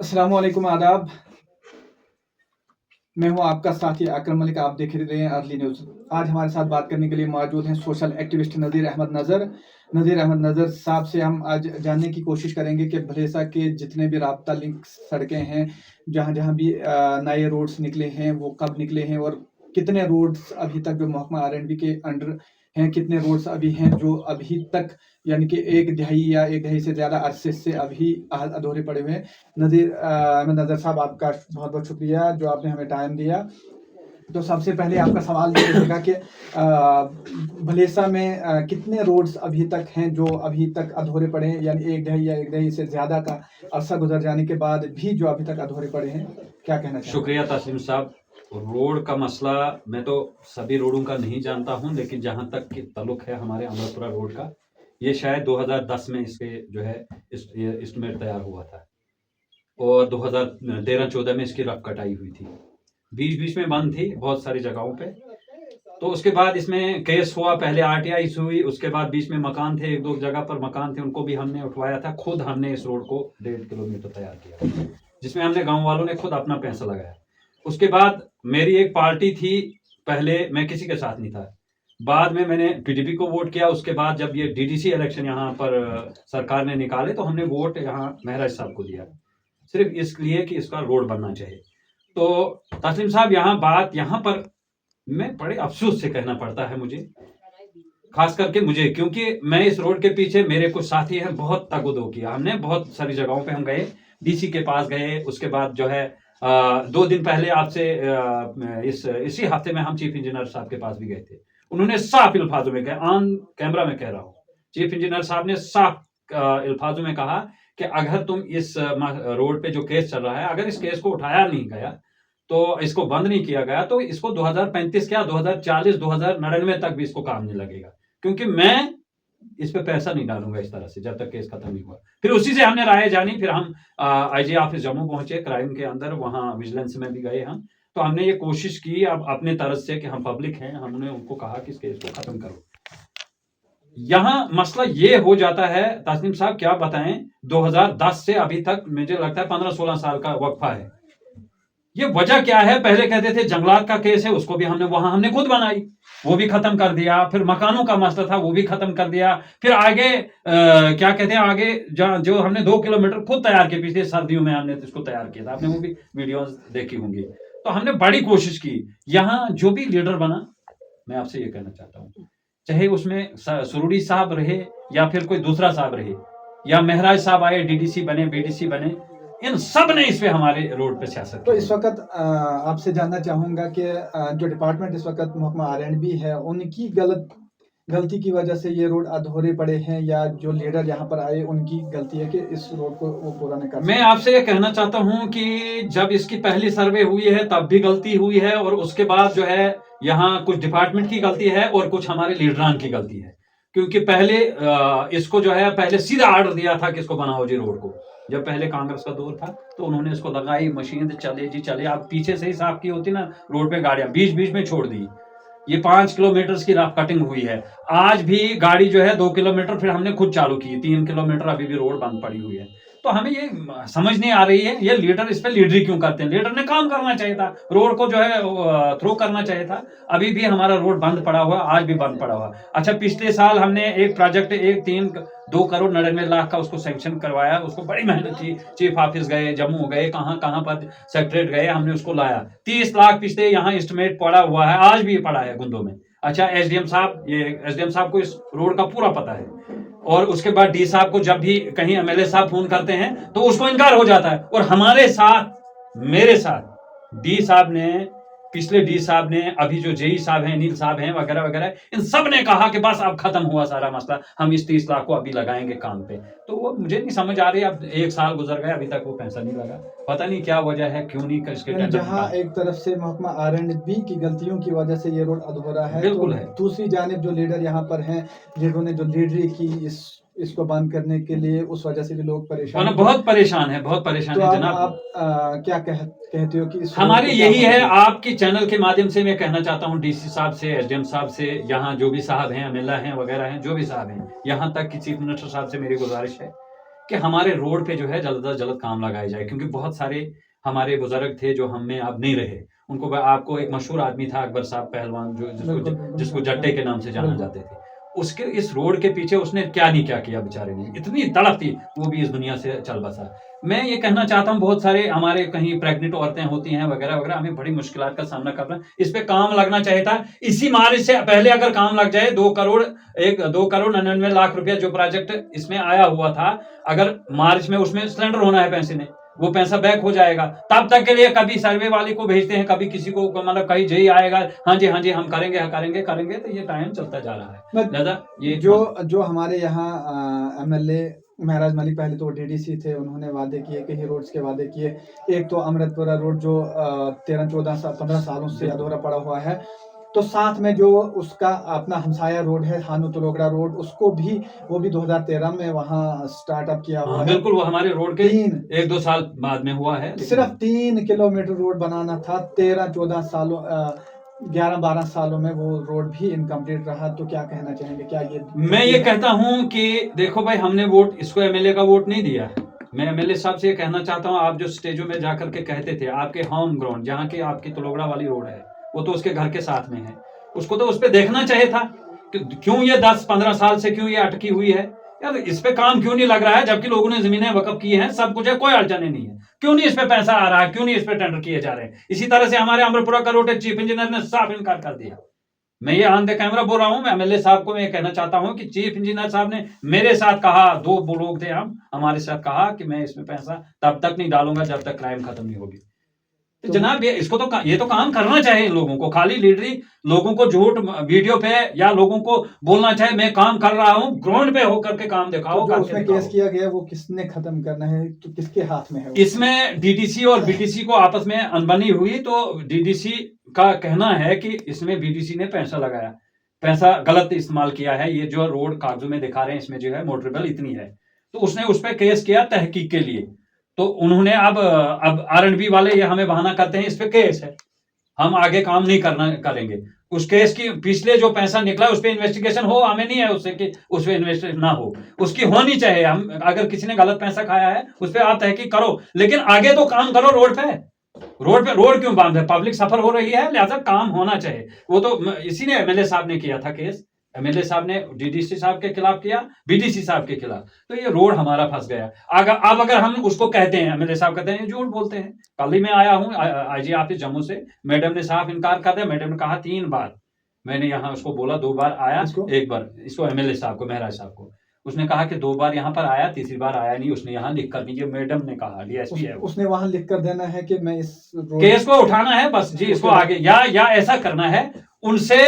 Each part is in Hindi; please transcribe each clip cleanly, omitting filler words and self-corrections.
अस्सलाम वालेकुम, आदाब। मैं हूं आपका साथी अकरम मलिक। आप देख रहे हैं अर्ली न्यूज़। आज हमारे साथ बात करने के लिए मौजूद हैं सोशल एक्टिविस्ट नज़ीर अहमद नज़र। नज़ीर अहमद नज़र साहब से हम आज जानने की कोशिश करेंगे कि भलेसा के जितने भी राब्ता लिंक सड़कें हैं, जहां जहां भी नए रोड्स निकले हैं, वो कब निकले हैं और कितने रोड्स अभी तक जो महकमा आर&बी के अंडर हैं, कितने रोड्स अभी हैं जो अभी तक यानी कि एक दहाई या एक दहाई से ज़्यादा अरसे से अभी अधूरे पड़े हुए हैं। नज़ीर अहमद नज़र साहब, आपका बहुत बहुत शुक्रिया जो आपने हमें टाइम दिया। तो सबसे पहले आपका सवाल ये रहेगा कि भलेसा में कितने रोड्स अभी तक हैं जो अभी तक अधूरे पड़े हैं, यानी एक दहाई या एक दहाई से ज़्यादा का अरसा गुजर जाने के बाद भी जो अभी तक अधूरे पड़े हैं, क्या कहना चाहिए? शुक्रिया तस्लीम साहब। रोड का मसला मैं तो सभी रोडों का नहीं जानता हूं, लेकिन जहां तक कि ताल्लुक है हमारे अमरपुरा रोड का, ये शायद 2010 में इसके जो है एस्टिमेट तैयार हुआ था और 2013-14 में इसकी रफ कटाई हुई थी। बीच बीच में बंद थी बहुत सारी जगहों पे। तो उसके बाद इसमें केस हुआ, पहले आरटीआई हुई, उसके बाद बीच में मकान थे, एक दो जगह पर मकान थे, उनको भी हमने उठवाया था। खुद हमने इस रोड को 1.5 किलोमीटर तैयार किया, जिसमें हमने गांव वालों ने खुद अपना पैसा लगाया। उसके बाद मेरी एक पार्टी थी, पहले मैं किसी के साथ नहीं था, बाद में मैंने पीडीपी को वोट किया। उसके बाद जब ये डीडीसी इलेक्शन यहाँ पर सरकार ने निकाले तो हमने वोट यहाँ महराज साहब को दिया, सिर्फ इसलिए कि इसका रोड बनना चाहिए। तो तस्लीम साहब, यहाँ पर मैं बड़े अफसोस से कहना पड़ता है मुझे, खास करके मुझे, क्योंकि मैं इस रोड के पीछे, मेरे कुछ साथी हैं, बहुत तगुदो किया हमने। बहुत सारी जगहों पे हम गए, डीसी के पास गए, उसके बाद जो है 2 दिन पहले आपसे इसी हफ्ते में हम चीफ इंजीनियर साहब के पास भी गए थे। उन्होंने साफ अल्फाजों में कहा, ऑन कैमरा में कह रहा हूँ, चीफ इंजीनियर साहब ने साफ अल्फाजों में कहा कि अगर तुम इस रोड पे जो केस चल रहा है, अगर इस केस को उठाया नहीं गया, तो इसको बंद नहीं किया गया, तो इसको 2035 क्या 2040 2099 तक भी इसको काम नहीं लगेगा, क्योंकि मैं इस पे पैसा नहीं डालूंगा इस तरह से जब तक केस खत्म नहीं हुआ। फिर उसी से हमने राय जानी, फिर हम आईजी ऑफिस जम्मू पहुंचे, क्राइम के अंदर, वहां विजिलेंस में भी गए हम। तो हमने ये कोशिश की अब अपने तरफ से कि हम पब्लिक हैं, हमने उनको कहा कि इस केस को खत्म करो। यहां मसला ये हो जाता है तस्लीम साहब, क्या बताएं, 2010 से अभी तक मुझे लगता है 15-16 साल का वक्फा है। ये वजह क्या है? पहले कहते थे जंगलात का केस है, उसको भी हमने खुद बनाई, वो भी खत्म कर दिया। फिर मकानों का मसला था, वो भी खत्म कर दिया। फिर आगे क्या कहते हैं, आगे जो हमने 2 किलोमीटर खुद तैयार किए, पिछले सर्दियों में हमने इसको तैयार किया था, आपने वो भी वीडियोस देखी होंगी। तो हमने बड़ी कोशिश की। यहाँ जो भी लीडर बना, मैं आपसे ये कहना चाहता हूँ, चाहे उसमें सुरूरी साहब रहे या फिर कोई दूसरा साहब रहे, या महराज साहब आए, डीडीसी बने, बीडीसी बने, इन सब ने इस पे हमारे रोड पे सियासत तो की। इस वक्त आपसे जानना चाहूंगा कि जो डिपार्टमेंट इस वक्त महकमा आर&बी है, उनकी गलती की वजह से ये रोड अधूरे पड़े हैं, या जो लीडर यहाँ पर आए उनकी गलती है कि इस रोड को वो पूरा नहीं कर मैं सके? आपसे ये कहना चाहता हूं कि जब इसकी पहली सर्वे हुई है तब भी गलती हुई है, और उसके बाद जो है यहाँ कुछ डिपार्टमेंट की गलती है और कुछ हमारे लीडरान की गलती है। क्योंकि पहले इसको जो है पहले सीधा ऑर्डर दिया था कि इसको बनाओ जी रोड को। जब पहले कांग्रेस का दौर था तो उन्होंने इसको लगाई, मशीन चले जी चले, आप पीछे से ही साफ की होती ना रोड पे गाड़ियां, बीच बीच में छोड़ दी। ये 5 किलोमीटर की रफ कटिंग हुई है। आज भी गाड़ी जो है 2 किलोमीटर फिर हमने खुद चालू की, 3 किलोमीटर अभी भी रोड बंद पड़ी हुई है। तो हमें ये समझ नहीं आ रही है, ये लीडर इस पे लीडरी क्यों करते हैं? लीडर ने काम करना चाहिए था, रोड को जो है थ्रो करना चाहिए था। अभी भी हमारा रोड बंद पड़ा हुआ, आज भी बंद पड़ा हुआ। अच्छा, पिछले साल हमने एक प्रोजेक्ट 2 करोड़ 99 लाख का उसको सैंक्शन करवाया, उसको बड़ी मेहनत की, चीफ ऑफिस गए, जम्मू गए, कहां कहां पर सेक्रेटरेट गए, हमने उसको लाया। 30 लाख पिछले यहाँ एस्टिमेट पड़ा हुआ है, आज भी पड़ा है गुंदों में। अच्छा, एसडीएम साहब को इस रोड का पूरा पता है, और उसके बाद डी साहब को जब भी कहीं एमएलए साहब फोन करते हैं तो उसको इनकार हो जाता है। और हमारे साथ, मेरे साथ डी साहब ने, पिछले डी साहब ने, अभी जो जेई साहब हैं, नील साहब हैं, वगैरह वगैरह, इन सब ने कहा कि बस अब खत्म हुआ सारा मसला, हम इस 30 लाख को अभी लगाएंगे काम पे। तो वो मुझे नहीं समझ आ रही, अब 1 साल गुजर गया, अभी तक वो पैसा नहीं लगा। पता नहीं क्या वजह है, क्यों नहीं इसके टेंडर जहाँ एक तरफ से महकमा आर&बी की गलतियों की वजह से ये रोड अधूरा है, बिल्कुल तो है। दूसरी जानिब जो लीडर यहाँ पर हैं, जिन्होंने जो लीडरी की इसको बंद करने के लिए, उस वजह से भी लोग परेशान हैं। बहुत परेशान है, बहुत परेशान तो है अब जनाब। आप क्या कहते हो कि इस रोड हमारी को क्या यही होना है, चाहिए? आपके चैनल के माध्यम से मैं कहना चाहता हूं डीसी साहब से, एसडीएम साहब से, यहाँ जो भी साहब हैं, एमएलए हैं, वगैरह हैं, जो भी साहब हैं, यहाँ तक कि चीफ मिनिस्टर साहब से मेरी गुजारिश है कि हमारे रोड पे जो है जल्द से जल्द काम लगाया जाए, क्योंकि बहुत सारे हमारे बुजुर्ग थे जो हम में अब नहीं रहे। उनको आपको एक मशहूर आदमी था अकबर साहब पहलवान, जो बिल्कुल, बिल्कुल, जिसको जानते जट्टे हैं। के नाम से जाना बिल्कुल। जाते थे। उसके इस रोड के पीछे उसने क्या नहीं क्या किया बेचारे ने, इतनी तड़प थी, वो भी इस दुनिया से चल बसा। मैं ये कहना चाहता हूँ, बहुत सारे हमारे कहीं प्रेग्नेंट औरतें होती हैं वगैरह वगैरह, हमें बड़ी मुश्किलात का सामना करना, इस पे काम लगना चाहिए था। इसी मार्च से पहले अगर काम लग जाए, 2 करोड़ 99 लाख रुपया जो प्रोजेक्ट इसमें आया हुआ था, अगर मार्च में उसमें सिलेंडर होना है पैसे ने, वो पैसा बैक हो जाएगा। तब तक के लिए कभी सर्वे वाले को भेजते हैं, कभी किसी को, मतलब कहीं जई आएगा, हाँ जी हम करेंगे करेंगे, तो ये टाइम चलता जा रहा है। लिहाजा ये जो हमारे यहाँ एमएलए महराज मलिक पहले तो डीडीसी थे, उन्होंने वादे किए, कई रोड्स के वादे किए। एक तो अमृतपुरा रोड जो 13-14-15 सालों से अधूरा पड़ा हुआ है, तो साथ में जो उसका अपना हमसाया रोड है हानू तलोगड़ा रोड, उसको भी वो भी 2013 में वहाँ स्टार्टअप किया हुआ है। बिल्कुल, वो हमारे रोड के 1-2 साल बाद में हुआ है। सिर्फ 3 किलोमीटर रोड बनाना था, 13-14 सालों 11-12 सालों में वो रोड भी इनकम्प्लीट रहा। तो क्या कहना चाहेंगे, क्या ये मैं ये कहता हूं कि देखो भाई, हमने वोट इसको एमएलए का वोट नहीं दिया है। मैं एमएलए साहब से ये कहना चाहता हूं, आप जो स्टेजों में जाकर के कहते थे, आपके होम ग्राउंड जहां की आपकी तलोगड़ा वाली रोड है, वो तो उसके घर के साथ में है, उसको तो उस पर देखना चाहिए था कि क्यों ये 10-15 साल से क्यों ये अटकी हुई है यार, इस पे काम क्यों नहीं लग रहा है, जबकि लोगों ने जमीनें वकफ की हैं, सब कुछ है, कोई अड़चने नहीं है, क्यों नहीं इस पे पैसा आ रहा है, क्यों नहीं इस पे टेंडर किए जा रहे हैं। इसी तरह से हमारे अमरपुरा का रोड चीफ इंजीनियर ने साफ इनकार कर दिया। मैं ये ऑन द कैमरा बोल रहा हूं, मैं एमएलए साहब को मैं कहना चाहता हूं कि चीफ इंजीनियर साहब ने मेरे साथ कहा, 2 लोग थे हम, हमारे साथ कहा कि मैं इसमें पैसा तब तक नहीं डालूंगा जब तक क्राइम खत्म नहीं होगी। तो जनाब इसको तो ये तो काम करना चाहिए इन लोगों को, खाली लीडरी लोगों को झूठ वीडियो पे या लोगों को बोलना चाहिए मैं काम कर रहा हूं, ग्राउंड पे होकर के काम दिखाओ। तो उसमें केस किया गया वो किसने खत्म करना है, तो किसके हाथ में है? इसमें डीडीसी और बीडीसी को आपस में अनबनी हुई, तो डीडीसी का कहना है कि इसमें बीडीसी ने पैसा लगाया, पैसा गलत इस्तेमाल किया है, ये जो रोड कागजों में दिखा रहे हैं इसमें जो है मोटरेबल इतनी है, तो उसने उस पर केस किया तहकीक के लिए। तो उन्होंने अब आरएंडबी वाले ये हमें बहाना करते हैं इस पे केस है, हम आगे काम नहीं करेंगे। उस केस की पिछले जो पैसा निकला उस पर इन्वेस्टिगेशन हो, हमें नहीं है उससे कि उस पर इन्वेस्टिगेशन ना हो, उसकी होनी चाहिए। हम अगर किसी ने गलत पैसा खाया है उस पर आप तहकीक करो, लेकिन आगे तो काम करो। रोड क्यों बंद है, पब्लिक सफर हो रही है, लिहाजा काम होना चाहिए। वो तो इसी ने एमएलए साहब ने किया था केस, एमएलए साहब ने डीडीसी साहब के खिलाफ किया, बीडीसी साहब के खिलाफ, तो ये रोड हमारा फंस गया। अब अगर हम उसको कहते हैं, एमएलए साहब कहते हैं झूठ बोलते हैं। कल ही मैं आया हूं आईजी ऑफिस जम्मू से, मैडम ने साफ इनकार कर दिया। मैडम ने कहा 3 बार, मैंने यहाँ उसको बोला 2 बार आया, एक बार इसको एमएलए साहब को, महराज साहब को, उसने कहा कि 2 बार यहाँ पर आया, तीसरी बार आया नहीं। उसने यहाँ लिख कर दीजिए, मैडम ने कहा, डीएसपी है, उसने वहां लिख कर देना है कि मैं इस केस को उठाना है बस जी, इसको आगे या ऐसा करना है, उनसे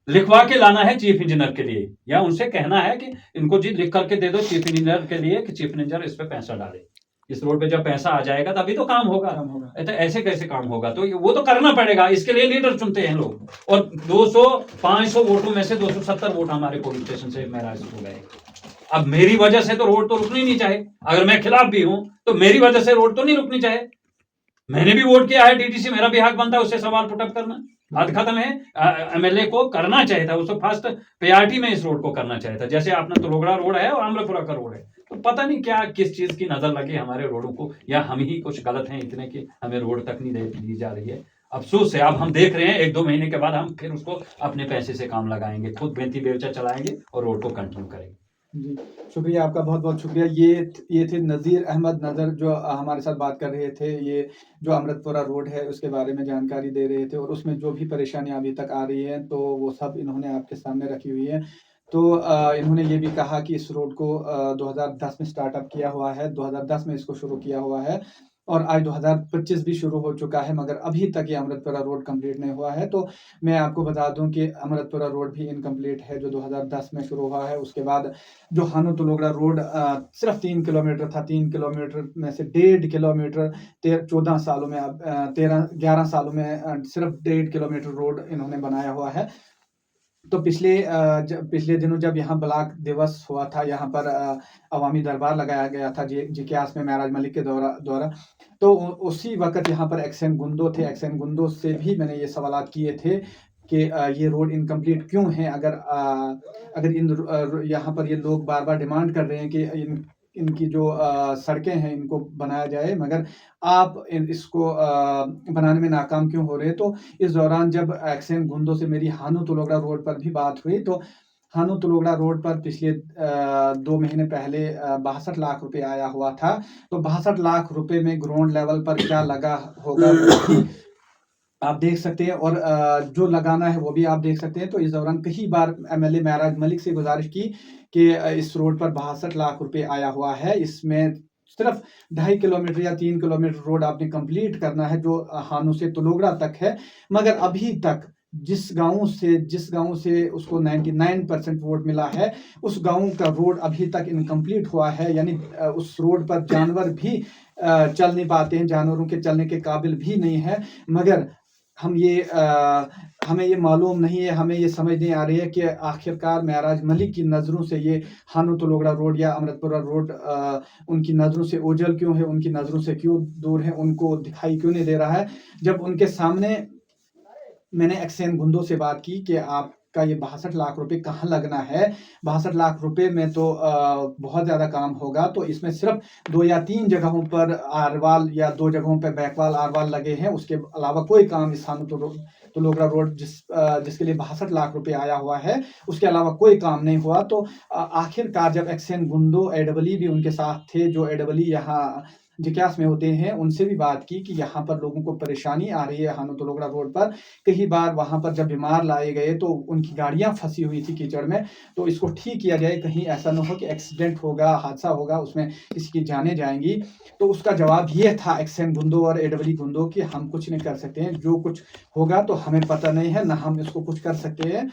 लिखवा के लाना है चीफ इंजीनियर के लिए, या उनसे कहना है कि इनको जी लिख करके दे दो चीफ इंजीनियर के लिए कि चीफ इंजीनियर इस पे पैसा डाले। इस रोड पे जब पैसा आ जाएगा तभी तो काम होगा, तो ऐसे कैसे काम होगा? तो वो तो करना पड़ेगा, इसके लिए लीडर चुनते हैं लोग। और 200-500 वोटों में से 270 वोट हमारे पोलिंग स्टेशन से महराज हो गए। अब मेरी वजह से तो रोड तो रुकनी नहीं चाहिए, अगर मैं खिलाफ भी हूं तो मेरी वजह से रोड तो नहीं रुकनी चाहिए। मैंने भी वोट किया है डीडीसी, मेरा भी हक बनता है उससे सवाल पुटअप करना। बात खत्म है। एमएलए को करना चाहिए था, उसको फर्स्ट प्रायोरिटी में इस रोड को करना चाहिए था। जैसे अपना तलोगड़ा रोड है और अमरपुरा का रोड है, तो पता नहीं क्या किस चीज की नजर लगी हमारे रोडों को, या हम ही कुछ गलत हैं इतने कि हमें रोड तक नहीं दी जा रही है। अफसोस है, अब हम देख रहे हैं 1-2 महीने के बाद हम फिर उसको अपने पैसे से काम लगाएंगे, खुद बेंती बेवचा चलाएंगे और रोड को कंटिन्यू करेंगे। जी, शुक्रिया आपका, बहुत बहुत शुक्रिया। ये थे नज़ीर अहमद नज़र जो हमारे साथ बात कर रहे थे। ये जो अमृतपुरा रोड है उसके बारे में जानकारी दे रहे थे, और उसमें जो भी परेशानियां अभी तक आ रही हैं तो वो सब इन्होंने आपके सामने रखी हुई है। तो इन्होंने ये भी कहा कि इस रोड को 2010 में स्टार्टअप किया हुआ है, 2010 में इसको शुरू किया हुआ है, और आज 2025 भी शुरू हो चुका है, मगर अभी तक ये अमृतपुरा रोड कंप्लीट नहीं हुआ है। तो मैं आपको बता दूं कि अमृतपुरा रोड भी इनकम्प्लीट है जो 2010 में शुरू हुआ है। उसके बाद जो हानू तलोगड़ा रोड सिर्फ 3 किलोमीटर था, 3 किलोमीटर में से 1.5 किलोमीटर 14 सालों में, अब 13-11 सालों में सिर्फ 1.5 किलोमीटर रोड इन्होंने बनाया हुआ है। तो पिछले दिनों जब यहाँ ब्लॉक दिवस हुआ था, यहाँ पर अवामी दरबार लगाया गया था जिक्यास में महराज मलिक के द्वारा, तो उसी वक्त यहाँ पर एक्सन गुंदो थे। एक्सन गुंदो से भी मैंने ये सवालात किए थे कि ये रोड इनकम्प्लीट क्यों है। अगर यहाँ पर ये लोग बार बार डिमांड कर रहे हैं कि इनकी जो सड़कें हैं इनको बनाया जाए, मगर आप इसको बनाने में नाकाम क्यों हो रहे हैं। तो इस दौरान जब एक्सेन गुंदो से मेरी हानू तुलोगड़ा रोड पर भी बात हुई, तो हानू तुलोगड़ा रोड पर पिछले 2 महीने पहले 62 लाख रुपए आया हुआ था। तो 62 लाख रुपए में ग्राउंड लेवल पर क्या लगा होगा वो भी आप देख सकते हैं, और जो लगाना है वो भी आप देख सकते हैं। तो इस दौरान कई बार एमएलए महराज मलिक से गुजारिश की कि इस रोड पर 62 लाख रुपए आया हुआ है, इसमें सिर्फ 2.5 किलोमीटर या 3 किलोमीटर रोड आपने कंप्लीट करना है जो हानू से तुलोगड़ा तक है। मगर अभी तक जिस गांव से उसको 99% वोट मिला है, उस गांव का रोड अभी तक इनकम्प्लीट हुआ है। यानी उस रोड पर जानवर भी चल नहीं पाते हैं, जानवरों के चलने के काबिल भी नहीं है। मगर हमें ये मालूम नहीं है, हमें ये समझ नहीं आ रही है कि आखिरकार महराज मलिक की नज़रों से ये हानू तुलोगड़ा रोड या अमृतपुरा रोड उनकी नज़रों से ओझल क्यों है, उनकी नज़रों से क्यों दूर है, उनको दिखाई क्यों नहीं दे रहा है। जब उनके सामने मैंने एक्सेन गुंदो से बात की कि आपका ये 62 लाख रुपए कहाँ लगना है, 62 लाख रुपए में तो बहुत ज़्यादा काम होगा। तो इसमें सिर्फ 2 या 3 जगहों पर आरवाल या 2 जगहों पर बैकवाल आरवाल लगे हैं, उसके अलावा कोई काम इस हानू तुलोगड़ा रोड जिसके लिए 62 लाख रुपए आया हुआ है, उसके अलावा कोई काम नहीं हुआ। तो आखिरकार जब एक्सेन गुंदो एडबली भी उनके साथ थे, जो एडबली यहाँ जिक्यास में होते हैं, उनसे भी बात की कि यहाँ पर लोगों को परेशानी आ रही है हानू तुलोगड़ा रोड पर। कई बार वहाँ पर जब बीमार लाए गए तो उनकी गाड़ियाँ फंसी हुई थी कीचड़ में, तो इसको ठीक किया जाए, कहीं ऐसा न हो कि एक्सीडेंट होगा, हादसा होगा, उसमें किसी की जानें जाएंगी। तो उसका जवाब ये था एक्सेन गुंदो और एडबली गुंदो कि हम कुछ नहीं कर सकते हैं, जो कुछ होगा तो हमें पता नहीं है, ना हम इसको कुछ कर सकते हैं।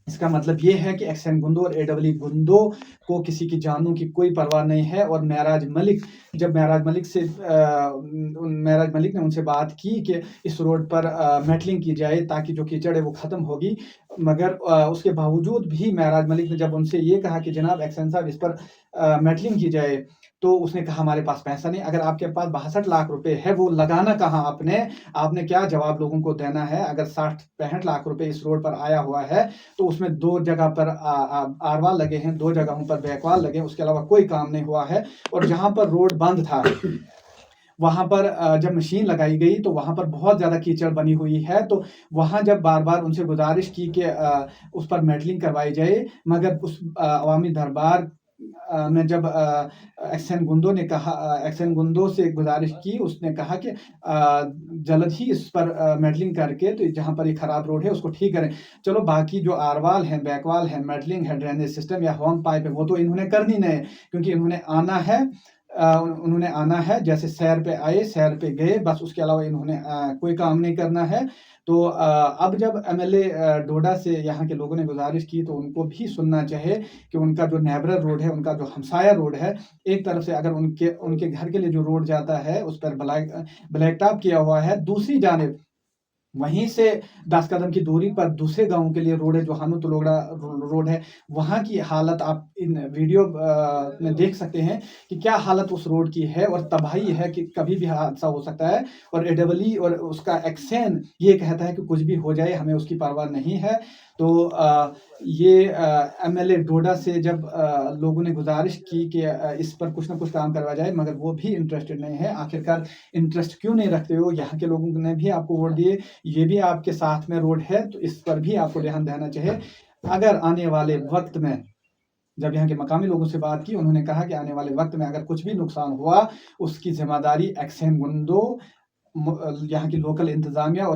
इसका मतलब ये है कि एक्सेन गुंदो और एडबली गुंदो को किसी की जानों की कोई परवाह नहीं है। और महराज मलिक ने उनसे बात की कि इस रोड पर मेटलिंग की जाए ताकि जो कीचड़ है वो ख़त्म होगी। मगर उसके बावजूद भी महराज मलिक ने जब उनसे ये कहा कि जनाब एक्सेन साहब इस पर मेटलिंग की जाए, तो उसने कहा हमारे पास पैसा नहीं। अगर आपके पास 62 लाख रुपए है, वो लगाना कहाँ आपने क्या जवाब लोगों को देना है। अगर 60-65 लाख रुपए इस रोड पर आया हुआ है, तो उसमें 2 जगह पर आरवाल लगे हैं, 2 जगहों पर बैकवाल लगे हैं, उसके अलावा कोई काम नहीं हुआ है। और जहां पर रोड बंद था वहां पर जब मशीन लगाई गई तो वहां पर बहुत ज़्यादा कीचड़ बनी हुई है। तो वहां जब बार बार उनसे गुजारिश की कि उस पर मेटलिंग करवाई जाए, मगर उस अवामी दरबार में जब एक्सेन गुंदो से गुजारिश की, उसने कहा कि जल्द ही इस पर मेटलिंग करके तो जहाँ पर ये खराब रोड है उसको ठीक करें। चलो बाकी जो आरवाल है, बैकवाल है, मेटलिंग है, ड्रेनेज सिस्टम या होम पाइप है, वो तो इन्होंने करनी नहीं, क्योंकि उन्होंने आना है, जैसे सैर पे आए, सैर पे गए, बस उसके अलावा इन्होंने कोई काम नहीं करना है। तो अब जब एमएलए डोडा से यहाँ के लोगों ने गुजारिश की, तो उनको भी सुनना चाहिए कि उनका जो नेबरर रोड है, उनका जो हमसाया रोड है, एक तरफ से अगर उनके घर के लिए जो रोड जाता है उस पर ब्लैक टॉप किया हुआ है, दूसरी जानिब वहीं से 10 कदम की दूरी पर दूसरे गांव के लिए रोड है जो हानू तुलोगड़ा रोड है। वहां की हालत आप इन वीडियो में देख सकते हैं कि क्या हालत उस रोड की है, और तबाही है कि कभी भी हादसा हो सकता है। और एडबली और उसका एक्सेन ये कहता है कि कुछ भी हो जाए, हमें उसकी परवाह नहीं है। तो ये एमएलए डोडा से जब लोगों ने गुजारिश की कि इस पर कुछ ना कुछ काम करवाया जाए, मगर वो भी इंटरेस्टेड नहीं है। आखिरकार इंटरेस्ट क्यों नहीं रखते हो? यहाँ के लोगों ने भी आपको वोट दिए, ये भी आपके साथ में रोड है, तो इस पर भी आपको ध्यान देना चाहिए। अगर आने वाले वक्त में, जब यहाँ के मकामी लोगों से बात की, उन्होंने कहा कि आने वाले वक्त में अगर कुछ भी नुकसान हुआ, उसकी जिम्मेदारी एक्सेन गुंदो, यहाँ की लोकल इंतजामिया और